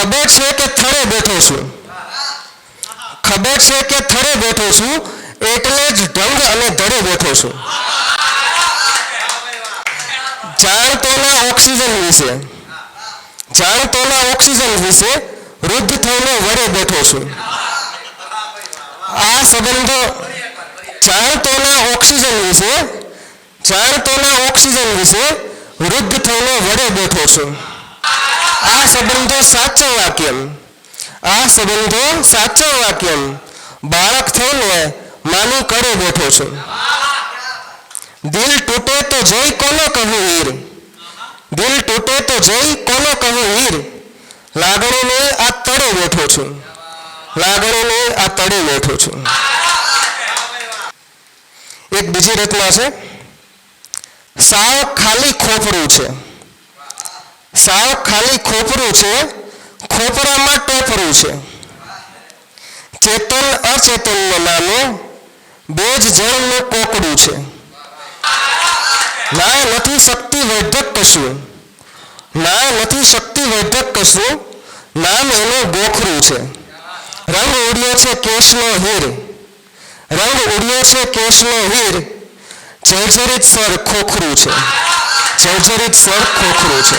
ખબર છે કે થડે બેઠો છું, ખબર છે કે થડે બેઠો છું, એટલે જ ઢંગ અને ધડે બેઠો છું. જાણતોના ઓક્સિજન વિશે, જાણતોના ઓક્સિજન વિશે વૃદ્ધ થઈને વડે બેઠો છું. આ સંબંધો જાણતોના ઓક્સિજન વિશે, જાણતોના ઓક્સિજન વિશે વૃદ્ધ થઈને વડે બેઠો છું. આ સંબંધો સાચવવા કેમ, આ સંબંધો સાચવવા કેમ બાળક થઈને માની કરે બેઠો છું. દિલ તૂટે તો જય કોને કહું વીર, દિલ તૂટે તો જય કોને કહું વીર, લાગણીને આ તળે બેઠો છું, લાગણીને આ તળે બેઠો છું. એક બીજી રચના છે. સાવ ખાલી ખોપરું છે, સાવ ખાલી ખોપરું છે, ખોપરામાં ટોપરું છે. ચેતન અચેતનને નામે બેજ જળનું કોકડું છે. ના નથી શક્તિ વર્ધક કશું, ના નથી શક્તિ વર્ધક કશું, નામ એનું ગોખરું છે. રંગ ઉડ્યો છે કેશનો હીર, રંગ ઉડ્યો છે કેશનો હીર, જર્જરિત સ્વર ખોખરું છે, જર્જરિત સ્વર ખોખરું છે.